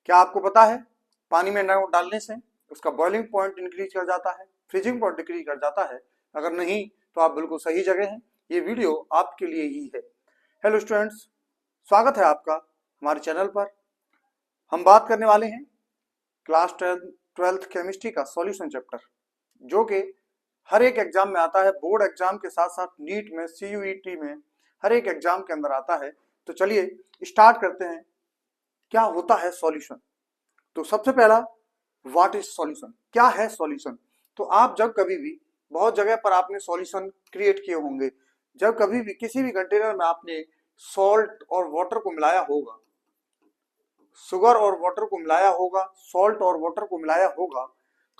क्या आपको पता है पानी में नमक डालने से उसका बॉइलिंग पॉइंट इंक्रीज कर जाता है, फ्रीजिंग पॉइंट डिक्रीज कर जाता है? अगर नहीं तो आप बिल्कुल सही जगह हैं, ये वीडियो आपके लिए ही है। हेलो स्टूडेंट्स, स्वागत है आपका हमारे चैनल पर। हम बात करने वाले हैं क्लास ट्वेल्थ केमिस्ट्री का सॉल्यूशन चैप्टर, जो कि हर एक एग्जाम में आता है, बोर्ड एग्जाम के साथ साथ नीट में, CUET में, हर एक एग्जाम के अंदर आता है। तो चलिए स्टार्ट करते हैं। क्या होता है सॉल्यूशन? तो सबसे पहला, व्हाट इज सॉल्यूशन? क्या है सॉल्यूशन? तो आप जब कभी भी, बहुत जगह पर आपने सॉल्यूशन क्रिएट किए होंगे, जब कभी भी किसी भी कंटेनर में आपने सॉल्ट और वाटर को मिलाया होगा, शुगर और वाटर को मिलाया होगा, सॉल्ट और वाटर को मिलाया होगा,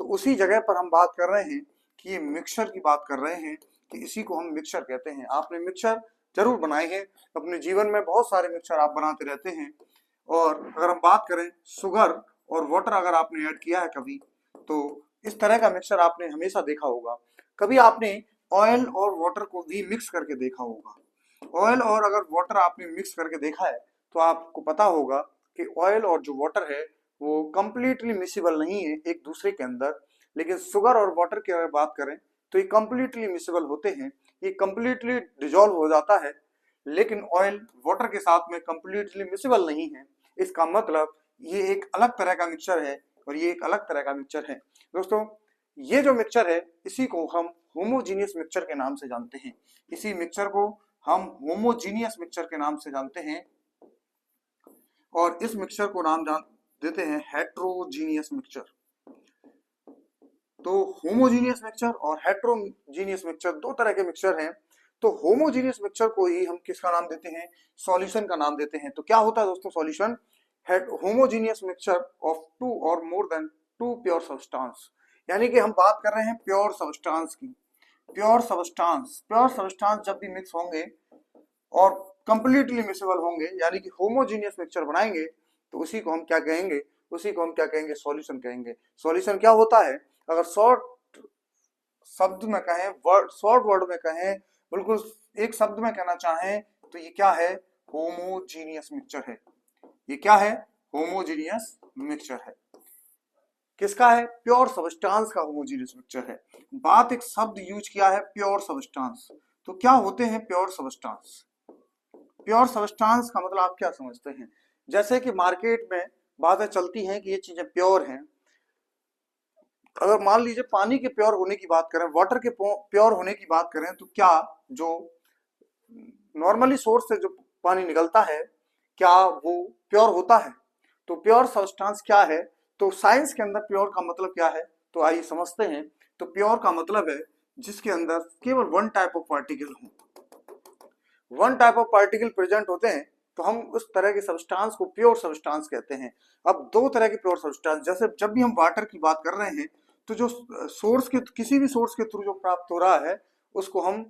तो उसी जगह पर हम बात कर रहे हैं कि ये मिक्सचर की बात कर रहे हैं, कि इसी को हम मिक्सचर कहते हैं। आपने मिक्सचर जरूर बनाए हैं अपने जीवन में, बहुत सारे मिक्सचर आप बनाते रहते हैं। और अगर हम बात करें शुगर और वाटर अगर आपने ऐड किया है कभी, तो इस तरह का मिक्सचर आपने हमेशा देखा होगा। कभी आपने ऑयल और वाटर को भी मिक्स करके देखा होगा। ऑयल और अगर वाटर आपने मिक्स करके देखा है तो आपको पता होगा कि ऑयल और जो वाटर है वो कंप्लीटली मिसिबल नहीं है एक दूसरे के अंदर, लेकिन शुगर और वाटर की अगर बात करें तो ये कंप्लीटली मिसिबल होते हैं, ये कंप्लीटली डिजोल्व हो जाता है। लेकिन ऑयल वाटर के साथ में कंप्लीटली मिसिबल नहीं है। इसका मतलब ये एक अलग तरह का मिक्सचर है और ये एक अलग तरह का मिक्सचर है। दोस्तों, ये जो मिक्सचर है इसी को हम होमोजीनियस मिक्सचर के नाम से जानते हैं। इसी मिक्सचर को हम होमोजीनियस मिक्सचर के नाम से जानते हैं और इस मिक्सचर को नाम जान देते हैं हेट्रोजीनियस मिक्सचर। तो होमोजीनियस मिक्सचर और हेट्रोजीनियस मिक्सचर दो तरह के मिक्सचर हैं। तो होमोजीनियस मिक्सचर को ही हम किसका नाम देते हैं? सॉल्यूशन का नाम देते हैं। तो क्या होता है दोस्तों solution? Homogeneous mixture of two और more than two pure substance, यानी कि हम बात कर रहे हैं प्योर सब्सटेंस की। प्योर सब्सटेंस जब भी मिक्स होंगे और कंप्लीटली मिक्सेबल होंगे, यानी कि होमोजीनियस मिक्सचर बनाएंगे, तो उसी को हम क्या कहेंगे? उसी को हम क्या कहेंगे? सॉल्यूशन कहेंगे। सॉल्यूशन क्या होता है? अगर शॉर्ट शब्द में कहें, शॉर्ट वर्ड में कहें, बिल्कुल एक शब्द में कहना चाहें, तो ये क्या है? होमोजीनियस मिक्सचर है। ये क्या है? होमोजीनियस मिक्सचर है। किसका है? प्योर सब्सटेंस का होमोजीनियस मिक्सचर है। बात एक शब्द यूज किया है, प्योर सब्सटेंस। तो क्या होते हैं प्योर सब्सटेंस? प्योर सब्सटेंस का मतलब आप क्या समझते हैं? जैसे कि मार्केट में बातें चलती हैं कि ये चीजें प्योर हैं। अगर मान लीजिए पानी के प्योर होने की बात करें, वाटर के प्योर होने की बात करें, तो क्या जो नॉर्मली सोर्स से जो पानी निकलता है क्या वो प्योर होता है? तो प्योर सब्सटेंस क्या है? तो साइंस के अंदर प्योर का मतलब क्या है, तो आइए समझते हैं। तो प्योर का मतलब है जिसके अंदर केवल वन टाइप ऑफ पार्टिकल हो, one type of particle present होते हैं, तो हम उस तरह के सब्सटेंस को प्योर सब्सटेंस कहते हैं। अब दो तरह के प्योर सब्सटेंस, जैसे जब भी हम वाटर की बात कर रहे हैं, तो जो सोर्स के, किसी भी सोर्स के थ्रू जो प्राप्त हो रहा है, उसको हम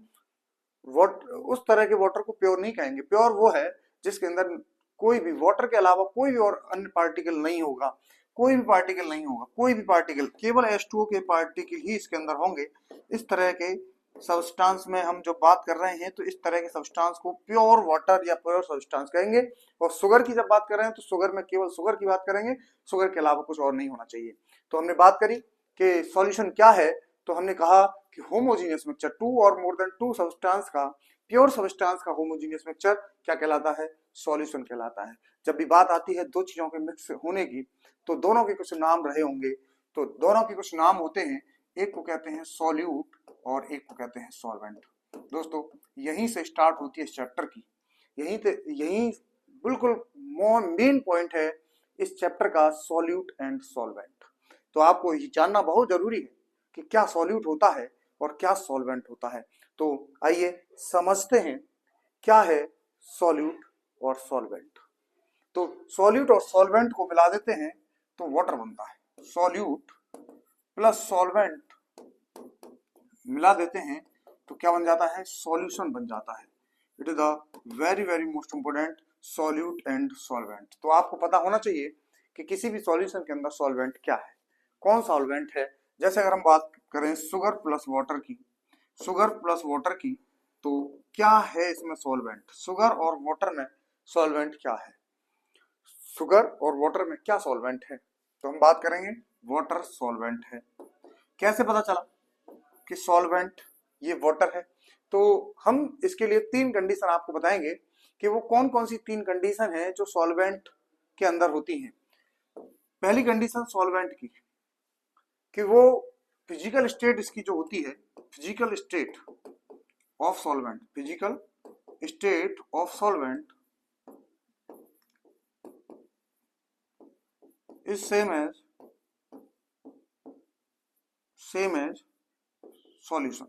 उस तरह के वाटर को प्योर नहीं कहेंगे। प्योर वो है जिसके अंदर कोई भी वाटर के अलावा कोई भी और अन्य पार्टिकल नहीं होगा, कोई भी पार्टिकल नहीं होगा, कोई भी पार्टिकल, केवल H2O के पार्टिकल ही इसके अंदर होंगे। इस तरह के सब्सटेंस में हम जो बात कर रहे हैं, तो इस तरह के सब्सटेंस को प्योर वाटर या प्योर सब्सटेंस कहेंगे। और शुगर की जब बात कर रहे हैं तो शुगर में केवल शुगर की बात करेंगे, शुगर के अलावा कुछ और नहीं होना चाहिए। तो हमने बात करी कि सॉल्यूशन क्या है, तो हमने कहा कि होमोजीनियस मिक्सचर, टू और मोर देन टू सब्सटेंस का, प्योर सब्सटेंस का होमोजीनियस मिक्सचर क्या कहलाता है? सॉल्यूशन कहलाता है। जब भी बात आती है दो चीजों के मिक्स होने की, तो दोनों के कुछ नाम रहे होंगे। तो दोनों के कुछ नाम होते हैं, एक को कहते हैं सॉल्यूट और एक को कहते हैं सॉल्वेंट। दोस्तों, यहीं से स्टार्ट होती है इस चैप्टर की, यहीं बिल्कुल मेन पॉइंट है इस चैप्टर का, सॉल्यूट एंड सॉल्वेंट। तो आपको ये जानना बहुत जरूरी है कि क्या सॉल्यूट होता है और क्या सॉल्वेंट होता है। तो आइए समझते हैं क्या है सॉल्यूट और सॉल्वेंट। तो सॉल्यूट और सॉल्वेंट को मिला देते हैं तो वाटर बनता है। सॉल्यूट प्लस सॉल्वेंट मिला देते हैं तो क्या बन जाता है? सॉल्यूशन बन जाता है। It is the very very most important, solute and solvent. तो आपको पता होना चाहिए कि किसी भी सॉल्यूशन के अंदर सॉल्वेंट क्या है, कौन सॉल्वेंट है। जैसे अगर हम बात करें शुगर प्लस वाटर की, शुगर प्लस वाटर की, तो क्या है इसमें सॉल्वेंट? शुगर और वाटर में सॉल्वेंट क्या है? शुगर और वाटर में क्या सॉल्वेंट है? तो हम बात करेंगे वाटर सॉल्वेंट है। कैसे पता चला कि सॉल्वेंट ये वाटर है? तो हम इसके लिए 3 कंडीशन आपको बताएंगे कि वो कौन कौन सी 3 कंडीशन है जो सॉल्वेंट के अंदर होती हैं। पहली कंडीशन सॉल्वेंट की कि वो फिजिकल स्टेट इसकी जो होती है, physical state of solvent, physical state of solvent is same as solution.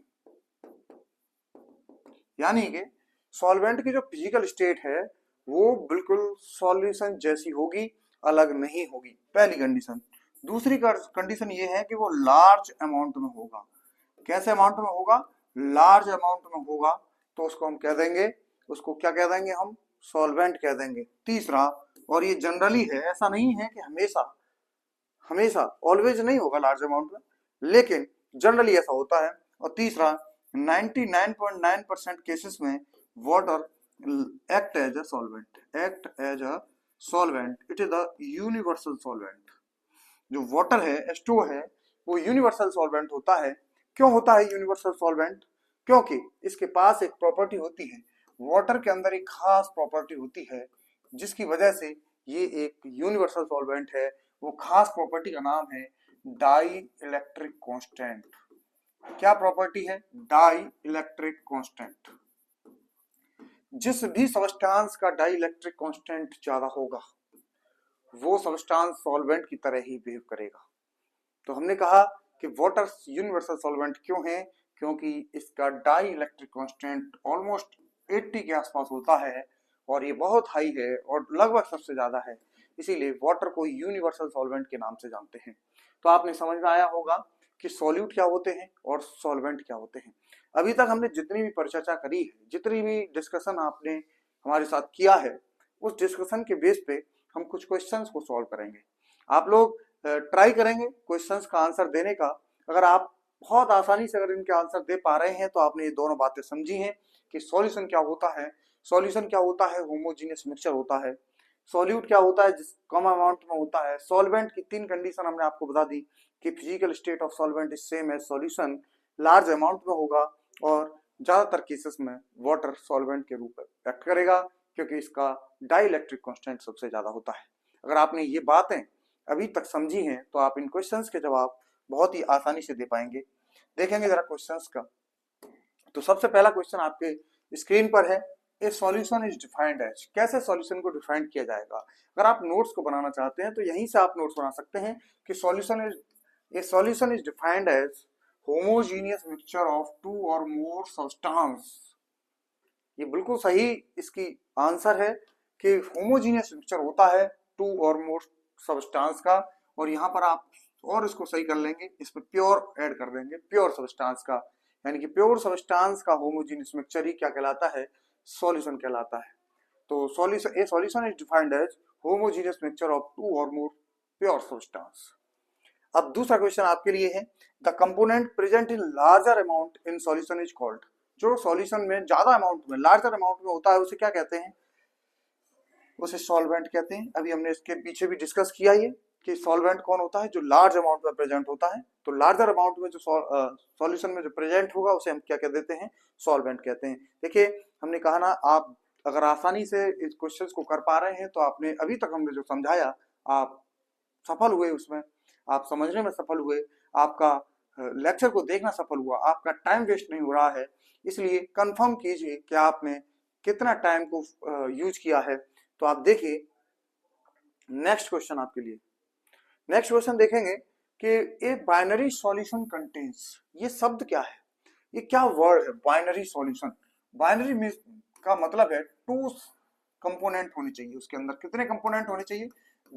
यानी कि सॉल्वेंट की जो फिजिकल स्टेट है वो बिल्कुल सॉल्यूशन जैसी होगी, अलग नहीं होगी, पहली कंडीशन। दूसरी कंडीशन ये है कि वो लार्ज अमाउंट में होगा। कैसे अमाउंट में होगा? लार्ज अमाउंट में होगा, तो उसको हम कह देंगे, उसको क्या कह देंगे हम? सॉल्वेंट कह देंगे। तीसरा, और ये जनरली है, ऐसा नहीं है कि हमेशा हमेशा ऑलवेज नहीं होगा लार्ज अमाउंट में, लेकिन जनरली ऐसा होता है। और तीसरा, 99.9% केसेस में water act as a solvent, act as a solvent, it is the universal solvent. जो वाटर है, H2O है, वो यूनिवर्सल सॉल्वेंट होता है। क्यों होता है यूनिवर्सल सॉल्वेंट? क्योंकि इसके पास एक प्रॉपर्टी होती है, वाटर के अंदर एक खास प्रॉपर्टी होती है जिसकी वजह से ये एक यूनिवर्सल सॉल्वेंट है। वो खास प्रॉपर्टी का नाम है डाई इलेक्ट्रिक कांस्टेंट। क्या प्रॉपर्टी है? Dielectric constant. जिस भी सब्सटेंस का डाई इलेक्ट्रिक कांस्टेंट ज्यादा होगा वो सब्सटेंस सॉल्वेंट की तरह ही बिहेव करेगा। तो हमने कहा कि वाटर यूनिवर्सल सॉल्वेंट क्यों है? क्योंकि इसका डाई इलेक्ट्रिक कांस्टेंट ऑलमोस्ट 80 के आसपास होता है और ये बहुत हाई है और लगभग सबसे ज्यादा है, इसीलिए वाटर को यूनिवर्सल सॉल्वेंट के नाम से जानते हैं। तो आपने समझ में आया होगा कि सॉल्यूट क्या होते हैं और सॉल्वेंट क्या होते हैं। अभी तक हमने जितनी भी परिचर्चा करी है, जितनी भी डिस्कशन आपने हमारे साथ किया है, उस डिस्कशन के बेस पे हम कुछ क्वेश्चंस को सॉल्व करेंगे। आप लोग ट्राई करेंगे क्वेश्चंस का आंसर देने का। अगर आप बहुत आसानी से अगर इनके आंसर दे पा रहे हैं तो आपने ये दोनों बातें समझी हैं कि सॉल्यूशन क्या होता है। सॉल्यूशन क्या होता है? होमोजीनियस मिक्सचर होता है। सॉल्यूट क्या होता है? जिस कम अमाउंट में होता है। सॉल्वेंट की 3 कंडीशन हमने आपको बता दी कि physical state of solvent is same as solution, large amount में होगा और ज्यादातर केसेस में वाटर सॉल्वेंट के रूप में एक्ट करेगा क्योंकि इसका डाई इलेक्ट्रिक कांस्टेंट सबसे ज्यादा होता है। अगर आपने ये बातें अभी तक समझी हैं तो आप इन क्वेश्चंस के जवाब बहुत ही आसानी से दे पाएंगे। देखेंगे जरा क्वेश्चंस का। तो सबसे पहला क्वेश्चन आपके स्क्रीन पर है, a solution is defined as. कैसे सॉल्यूशन को डिफाइंड किया जाएगा? अगर आप नोट्स को बनाना चाहते हैं तो यहीं से आप नोट्स बना सकते हैं कि solution is defined as homogeneous mixture of 2 और मोर सब्सटेंस। ये बिल्कुल सही इसकी आंसर है कि होमोजीनियस मिक्सचर होता है 2 और मोर सब्सटेंस का। और यहाँ पर आप और इसको सही कर लेंगे, इसमें प्योर ऐड कर देंगे, प्योर सब्सटेंस का, यानी कि प्योर सब्सटेंस का होमोजीनियस मिक्सचर ही क्या कहलाता है? सॉल्यूशन कहलाता है। तो solution is defined as homogeneous mixture of 2 और मोर प्योर सब्सटेंस। अब दूसरा क्वेश्चन आपके लिए है, the component present in larger amount in solution is called. जो सॉल्यूशन में ज्यादा अमाउंट में, लार्जर अमाउंट में होता है उसे क्या कहते हैं? उसे सॉल्वेंट कहते हैं। अभी हमने इसके पीछे भी डिस्कस किया ये कि सॉल्वेंट कौन होता है? जो लार्ज अमाउंट में प्रेजेंट होता है। तो लार्जर अमाउंट में जो सॉल्यूशन में जो प्रेजेंट होगा उसे हम क्या कह देते हैं? सॉल्वेंट कहते हैं। देखिए हमने कहा ना, आप अगर आसानी से इस क्वेश्चंस को कर पा रहे हैं तो आपने अभी तक हमने जो समझाया आप सफल हुए, उसमें आप समझने में सफल हुए, आपका लेक्चर को देखना सफल हुआ, आपका टाइम वेस्ट नहीं हो रहा है। इसलिए कंफर्म कीजिए कि आपने कितना टाइम को यूज किया है। तो आप देखिए नेक्स्ट क्वेश्चन आपके लिए। नेक्स्ट क्वेश्चन देखेंगे कि ए बाइनरी सॉल्यूशन कंटेन्स। ये शब्द क्या है? ये क्या वर्ड है बाइनरी सॉल्यूशन? बाइनरी का मतलब है 2 कंपोनेंट होने चाहिए। उसके अंदर कितने कंपोनेंट होने चाहिए?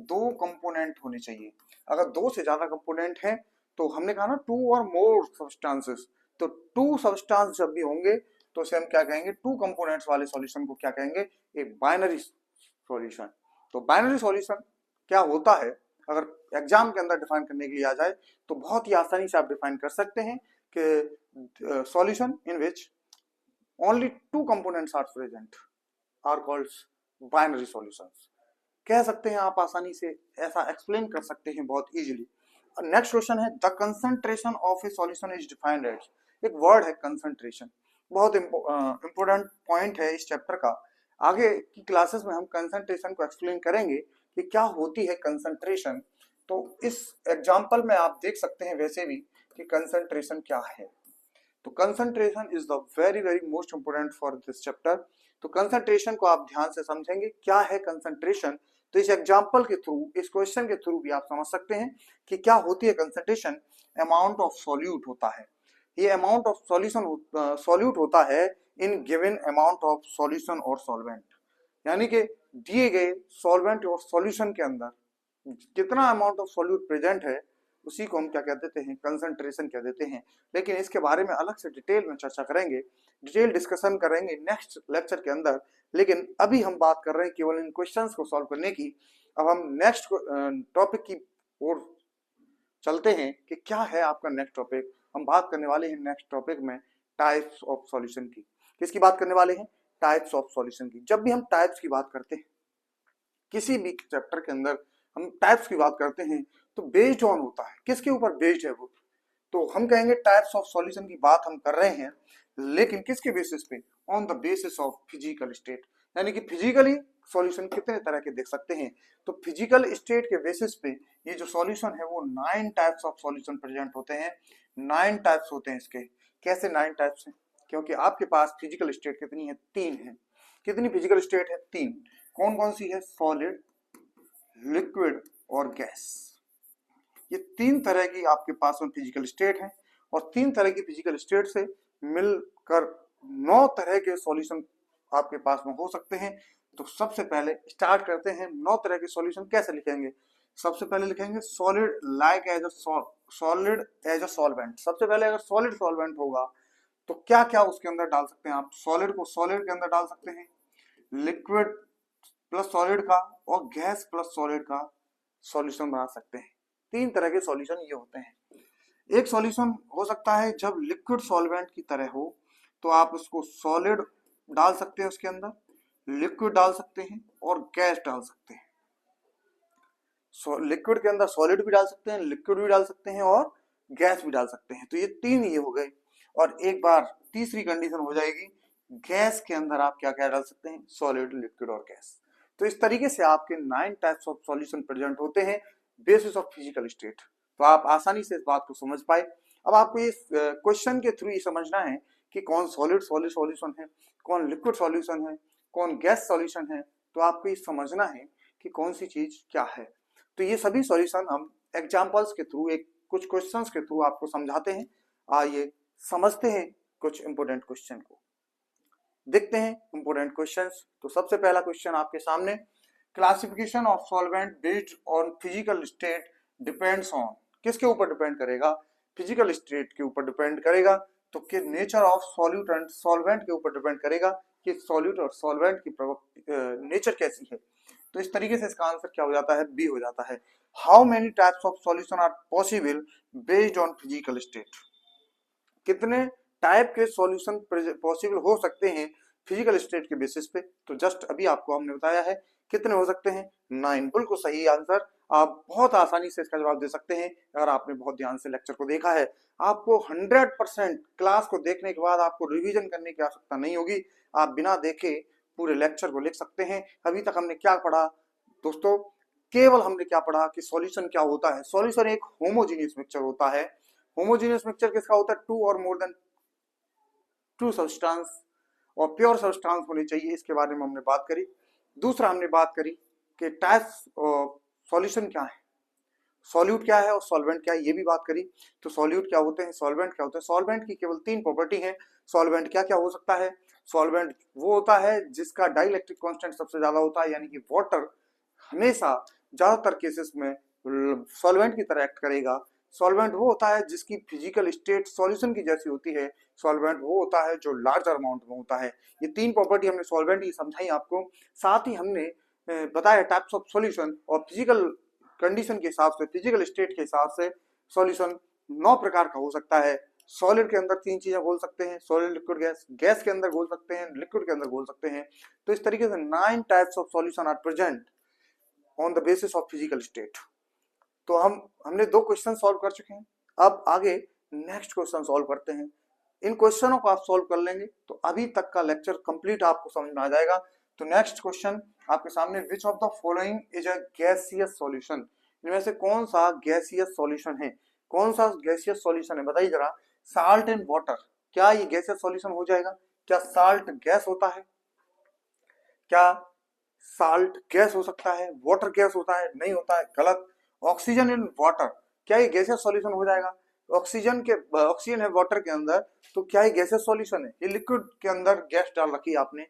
2 कंपोनेंट होने चाहिए। अगर 2 से ज्यादा कंपोनेंट हैं तो हमने कहा ना 2 और मोर सब्सटेंसेस, तो 2 सब्सटेंस जब भी होंगे तो उसे हम क्या कहेंगे? 2 कंपोनेंट्स वाले सॉल्यूशन को क्या कहेंगे? एक बाइनरी सॉल्यूशन। तो बाइनरी सॉल्यूशन क्या होता है अगर एग्जाम के अंदर डिफाइन करने के लिए आ जाए तो बहुत ही आसानी से आप डिफाइन कर सकते हैं कि solution in which only 2 components are present are called binary solutions. कह सकते हैं, आप आसानी से ऐसा एक्सप्लेन कर सकते हैं बहुत इजीली। नेक्स्ट क्वेश्चन है, the concentration of a solution is defined as, एक वर्ड है कंसंट्रेशन, बहुत इंपॉर्टेंट पॉइंट है इस चैप्टर का। आगे की क्लासेस में हम कंसंट्रेशन को एक्सप्लेन करेंगे कि क्या होती है कंसंट्रेशन। तो इस एग्जांपल में आप देख सकते हैं वैसे भी कि कंसंट्रेशन क्या है। तो concentration is the very very most important for this chapter. तो कंसंट्रेशन को आप ध्यान से समझेंगे क्या है कंसंट्रेशन, तो इस एग्जांपल के थ्रू, इस क्वेश्चन के थ्रू भी आप समझ सकते हैं कि क्या होती है कंसंट्रेशन। अमाउंट ऑफ सॉल्यूट होता है, ये अमाउंट ऑफ सॉल्यूशन सॉल्यूट होता है in given amount of solution और सॉल्वेंट, यानी कि दिए गए सॉल्वेंट और सॉल्यूशन के अंदर कितना अमाउंट ऑफ सॉल्यूट प्रेजेंट है, उसी को हम क्या कह देते हैं, कंसंट्रेशन कह देते हैं। लेकिन इसके बारे में अलग से डिटेल में चर्चा करेंगे, डिटेल डिस्कशन करेंगे नेक्स्ट लेक्चर के अंदर। लेकिन अभी हम बात कर रहे हैं केवल इन क्वेश्चंस को सॉल्व करने की। अब हम नेक्स्ट टॉपिक की ओर चलते हैं कि क्या है आपका नेक्स्ट टॉपिक। हम बात करने वाले हैं नेक्स्ट टॉपिक में टाइप्स ऑफ सॉल्यूशन की। किसकी बात करने वाले हैं, टाइप्स ऑफ सॉल्यूशन की। जब भी हम टाइप्स की बात करते हैं किसी भी चैप्टर के अंदर, हम टाइप्स की बात करते हैं तो बेस्ड ऑन होता है, किसके ऊपर बेस्ड है वो। तो हम कहेंगे टाइप्स ऑफ सॉल्यूशन की बात हम कर रहे हैं, लेकिन किसके बेसिस पे, on the basis of physical state, यानी कि फिजिकली सॉल्यूशन कितने तरह के देख सकते हैं। तो फिजिकल स्टेट के बेसिस पे ये जो सॉल्यूशन है वो 9 टाइप्स ऑफ सॉल्यूशन प्रेजेंट होते हैं। 9 टाइप्स होते हैं इसके। कैसे 9 टाइप्स हैं, क्योंकि आपके पास फिजिकल स्टेट कितनी है, 3 है। कितनी फिजिकल स्टेट है, 3। कौन कौन सी है, सॉलिड, लिक्विड और गैस। ये 3 तरह की आपके पास में फिजिकल स्टेट है, और 3 तरह की फिजिकल स्टेट से मिलकर 9 तरह के सॉल्यूशन आपके पास में हो सकते हैं। तो सबसे पहले स्टार्ट करते हैं, 9 तरह के सॉल्यूशन कैसे लिखेंगे। सबसे पहले लिखेंगे solid like as a solid as a solvent. सबसे पहले अगर सॉलिड सॉल्वेंट होगा तो क्या क्या उसके अंदर डाल सकते हैं आप, सॉलिड को सॉलिड के अंदर डाल सकते हैं, लिक्विड प्लस सॉलिड का और गैस प्लस सॉलिड का सॉल्यूशन बना सकते हैं। 3 तरह के सॉल्यूशन ये होते हैं। एक सॉल्यूशन हो सकता है जब लिक्विड सॉल्वेंट की तरह हो, तो आप उसको सॉलिड डाल सकते हैं, उसके अंदर लिक्विड डाल सकते हैं और गैस डाल सकते हैं। लिक्विड के अंदर सॉलिड भी डाल सकते हैं, लिक्विड भी डाल सकते हैं और गैस भी डाल सकते हैं। तो ये 3 ये हो गए। और एक बार तीसरी कंडीशन हो जाएगी, गैस के अंदर आप क्या क्या डाल सकते हैं, सॉलिड, लिक्विड और गैस। तो इस तरीके से आपके 9 टाइप्स ऑफ सॉल्यूशन प्रेजेंट होते हैं बेसिस ऑफ फिजिकल स्टेट। तो आप आसानी से इस बात को समझ पाए। अब आपको इस क्वेश्चन के थ्रू ये समझना है कि कौन सॉलिड सॉल्यूशन है, कौन लिक्विड सॉल्यूशन है, कौन गैस सॉल्यूशन है। तो आपको ये समझना है कि कौन सी चीज क्या है। तो ये सभी सॉल्यूशन हम एग्जांपल्स के थ्रू, एक कुछ क्वेश्चंस के थ्रू आपको समझाते हैं। आइए समझते हैं कुछ इंपोर्टेंट क्वेश्चन को, देखते हैं इंपोर्टेंट क्वेश्चंस। तो सबसे पहला क्वेश्चन आपके सामने, classification of solvent based on physical state depends on, किसके ऊपर डिपेंड करेगा, फिजिकल स्टेट के ऊपर डिपेंड करेगा। तो कि nature of solute and solvent के ऊपर डिपेंड करेगा कि सॉल्यूट और सॉल्वेंट की नेचर कैसी है। तो इस तरीके से इसका आंसर क्या हो जाता है, बी हो जाता है। How many types of solution are possible based on physical state, कितने टाइप के सॉल्यूशन पॉसिबल हो सकते हैं फिजिकल स्टेट के बेसिस पे। तो जस्ट अभी आपको हमने बताया है कितने हो सकते हैं, 9। बिल्कुल सही आंसर। आप बहुत आसानी से इसका जवाब दे सकते हैं अगर आपने बहुत ध्यान से लेक्चर को देखा है। आपको 100% क्लास को देखने के बाद आपको रिवीजन करने की आवश्यकता नहीं होगी, आप बिना देखे पूरे लेक्चर को लिख सकते हैं। अभी तक हमने क्या पढ़ा दोस्तों, केवल हमने क्या पढ़ा कि सॉल्यूशन क्या होता है। सॉल्यूशन एक होमोजीनियस मिक्सचर होता है। होमोजीनियस मिक्सचर किसका होता है, 2 और मोर देन 2 सब्सटेंस और प्योर सब्सटेंस होने चाहिए, इसके बारे में हमने बात करी। दूसरा हमने बात करी कि टाइप्स सॉल्यूशन क्या है, सॉल्यूट क्या है और सॉल्वेंट क्या है, ये भी बात करी। तो सॉल्यूट क्या होते हैं, सॉल्वेंट क्या होते हैं। सॉल्वेंट की केवल 3 प्रॉपर्टी है। सॉल्वेंट क्या क्या हो सकता है, सॉल्वेंट वो होता है जिसका डाइलेक्ट्रिक कांस्टेंट सबसे ज्यादा होता है, यानी कि वाटर हमेशा ज्यादातर केसेस में सॉल्वेंट की तरह एक्ट करेगा। सॉल्वेंट वो होता है जिसकी फिजिकल स्टेट सॉल्यूशन की जैसी होती है। सॉल्वेंट वो होता है जो लार्जर अमाउंट में होता है। ये 3 प्रॉपर्टी हमने सॉल्वेंट की समझाई आपको। साथ ही हमने बताया टाइप्स ऑफ सॉल्यूशन और फिजिकल कंडीशन के हिसाब से, फिजिकल स्टेट के हिसाब से सॉल्यूशन 9 प्रकार का हो सकता है। सॉलिड के अंदर 3 चीजें बोल सकते हैं, सॉलिड, लिक्विड, गैस। गैस के अंदर बोल सकते हैं, लिक्विड के अंदर बोल सकते हैं। तो इस तरीके से 9 types of solution are present on the basis of physical state. तो हमने 2 क्वेश्चन सॉल्व कर चुके हैं। अब आगे नेक्स्ट क्वेश्चन सॉल्व करते हैं। इन क्वेश्चनों को आप सॉल्व कर लेंगे तो अभी तक का लेक्चर कंप्लीट आपको समझ में आ जाएगा। तो नेक्स्ट क्वेश्चन आपके सामने, विच of the following is a gaseous solution, इनमें से कौन सा गैसियस सॉल्यूशन है, कौन सा गैसियस सॉल्यूशन है, बताइए जरा। साल्ट एंड वाटर, क्या ये गैसियस सॉल्यूशन हो जाएगा? क्या साल्ट गैस होता है? क्या साल्ट गैस हो सकता है? वाटर गैस होता है? नहीं होता है, गलत। ऑक्सीजन इन वाटर, क्या ये गैसियस सॉल्यूशन हो जाएगा? ऑक्सीजन है वाटर के अंदर, तो क्या ये गैसियस सॉल्यूशन है? ये लिक्विड के अंदर गैस डाल रखी है आपने।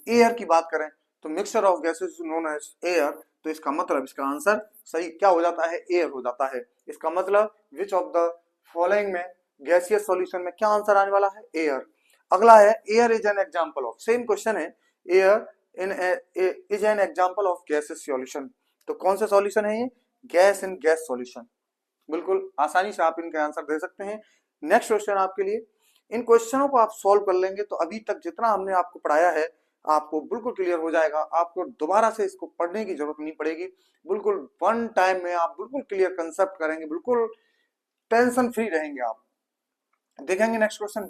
एयर की बात करें तो mixture of gases known as air, तो इसका मतलब, इसका आंसर सही क्या हो जाता है? एयर हो जाता है। इसका मतलब विच ऑफ द फॉलोइंग में गैसियस सॉल्यूशन में क्या आंसर आने वाला है? एयर। अगला है, air is an example of, same question है, air is an example of gaseous solution. तो कौन सा सॉल्यूशन है ये? Gas in gas solution. बिल्कुल आसानी से आप इनका आंसर दे सकते हैं। नेक्स्ट क्वेश्चन आपके लिए, इन क्वेश्चनों को आप सॉल्व कर लेंगे तो अभी तक जितना हमने आपको पढ़ाया है आपको बिल्कुल क्लियर हो जाएगा। आपको दोबारा से इसको पढ़ने की जरूरत नहीं पड़ेगी। बिल्कुल वन टाइम में आप बिल्कुल क्लियर कंसेप्ट करेंगे, बिल्कुल टेंशन फ्री रहेंगे आप। देखेंगे next question,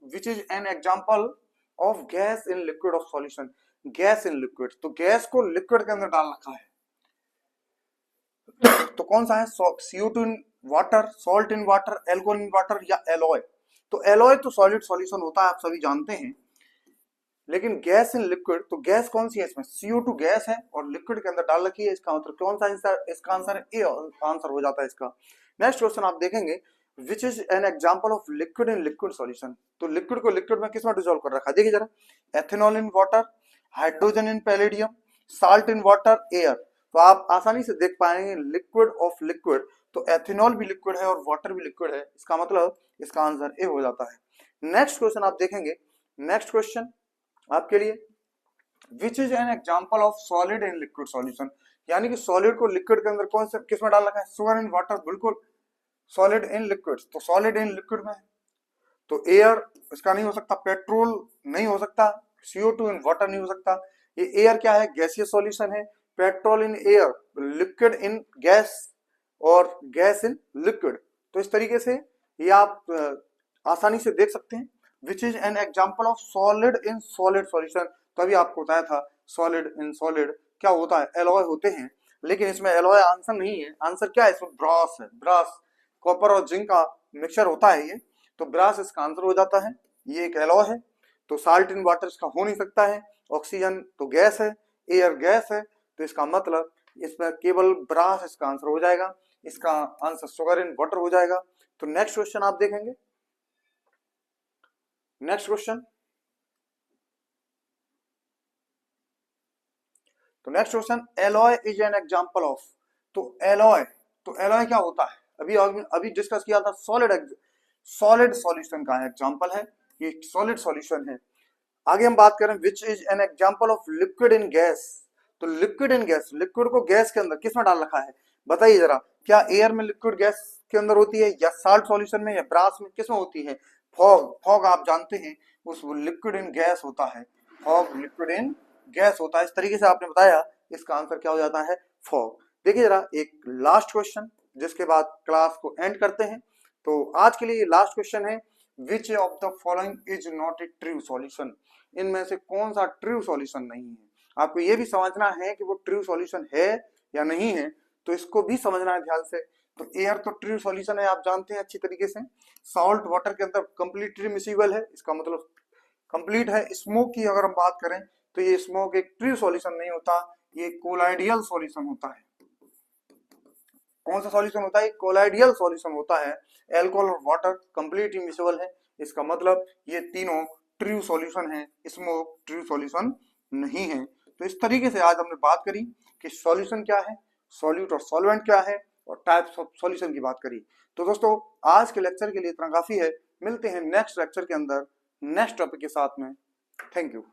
which is an example of gas in liquid of solution. Gas in liquid, तो गैस को लिक्विड के अंदर डाल रखा है, तो कौन सा है? CO2 in water, salt in water, alcohol in water, या एलॉय। तो एलॉय तो सॉलिड सॉल्यूशन होता है, आप सभी जानते हैं। लेकिन गैस इन लिक्विड, तो गैस कौन सी है इसमें? CO2 गैस है और लिक्विड के अंदर डाल रखी है। इसका मतलब कौन सा आंसर? इसका आंसर ए आंसर हो जाता है इसका। नेक्स्ट क्वेश्चन आप देखेंगे, which is an example of liquid in liquid solution. तो लिक्विड को लिक्विड में किस में डिसॉल्व कर रखा है? देखिए जरा, ethanol in water, hydrogen in palladium, salt in water, air. तो आप आसानी से देख पाएंगे लिक्विड ऑफ लिक्विड, तो एथेनॉल भी लिक्विड है और वाटर भी लिक्विड है। इसका मतलब इसका आंसर ए हो जाता है। नेक्स्ट क्वेश्चन आप देखेंगे, नेक्स्ट क्वेश्चन आपके लिए, which is an example of solid in liquid solution. यानी कि सॉलिड को लिक्विड के अंदर कौन से किस में डाल रखा है? शुगर इन वाटर, बिल्कुल। सॉलिड इन लिक्विड, तो सॉलिड इन लिक्विड में, तो एयर इसका नहीं हो सकता, पेट्रोल नहीं हो सकता, CO2 इन वाटर नहीं हो सकता। ये एयर क्या है? गैसियस सॉल्यूशन है। Petrol in air, liquid in gas, और गैस इन लिक्विड। तो इस तरीके से ये आप आसानी से देख सकते हैं। Which is an example of solid in solid solution, तभी आपको बताया था सॉलिड इन सॉलिड क्या होता है? एलॉय होते हैं। लेकिन इसमें एलॉय आंसर नहीं है, आंसर क्या है? इसमें ब्रास है। ब्रास, कॉपर और जिंक का मिक्सचर होता है ये, तो ब्रास इसका आंसर हो जाता है। ये एक एलॉय है। तो साल्ट इन वाटर इसका हो नहीं सकता है। ऑक्सीजन तो गैस है, एयर गैस है, तो इसका मतलब इसमें केवल ब्रास इसका आंसर हो जाएगा। इसका आंसर शुगर इन वाटर हो जाएगा। तो नेक्स्ट क्वेश्चन आप देखेंगे, नेक्स्ट क्वेश्चन, तो next question, alloy is an example of. तो एलॉय क्या होता है? अभी डिस्कस किया था, सॉलिड सॉल्यूशन का एग्जांपल है, ये सॉलिड सॉल्यूशन है। आगे हम बात करें, which is an example of liquid in gas. तो लिक्विड इन गैस, लिक्विड को गैस के अंदर किस में डाल रखा है? बताइए जरा, क्या एयर में लिक्विड गैस के अंदर होती है, या साल्ट सॉल्यूशन में, या ब्रास में, किस में होती है? फॉग आप जानते हैं, उस लिक्विड इन गैस होता है। फॉग लिक्विड इन गैस होता है। इस तरीके से आपने बताया, इसका आंसर क्या हो जाता है? फॉग। देखिए जरा, एक लास्ट क्वेश्चन जिसके बाद क्लास को एंड करते हैं। तो आज के लिए ये लास्ट क्वेश्चन है, विच of the following is not a true solution. इनमें से कौन सा ट्रू सॉल्यूशन नहीं है? आपको ये भी समझना है कि वो ट्रू सॉल्यूशन है या नहीं है, तो इसको भी समझना है ध्यान से। तो एयर तो ट्रू सॉल्यूशन है, आप जानते हैं अच्छी तरीके से। सॉल्ट वाटर के अंदर कंप्लीटली मिसिबल है, इसका मतलब कंप्लीट है। स्मोक की अगर हम बात करें तो ये स्मोक एक ट्रू सॉल्यूशन नहीं होता, ये कोलाइडियल सॉल्यूशन होता है। कौन सा सॉल्यूशन होता है? कोलाइडियल सॉल्यूशन होता है। एल्कोहल और वाटर कंप्लीट इमिसिबल है, इसका मतलब ये तीनों ट्रू सॉल्यूशन है, स्मोक ट्रू सॉल्यूशन नहीं है। तो इस तरीके से आज हमने बात करी कि सॉल्यूशन क्या है, सॉल्यूट और सॉल्वेंट क्या है, और टाइप्स ऑफ सॉल्यूशन की बात करी। तो दोस्तों, आज के लेक्चर के लिए इतना काफी है। मिलते हैं नेक्स्ट लेक्चर के अंदर नेक्स्ट टॉपिक के साथ में। Thank you.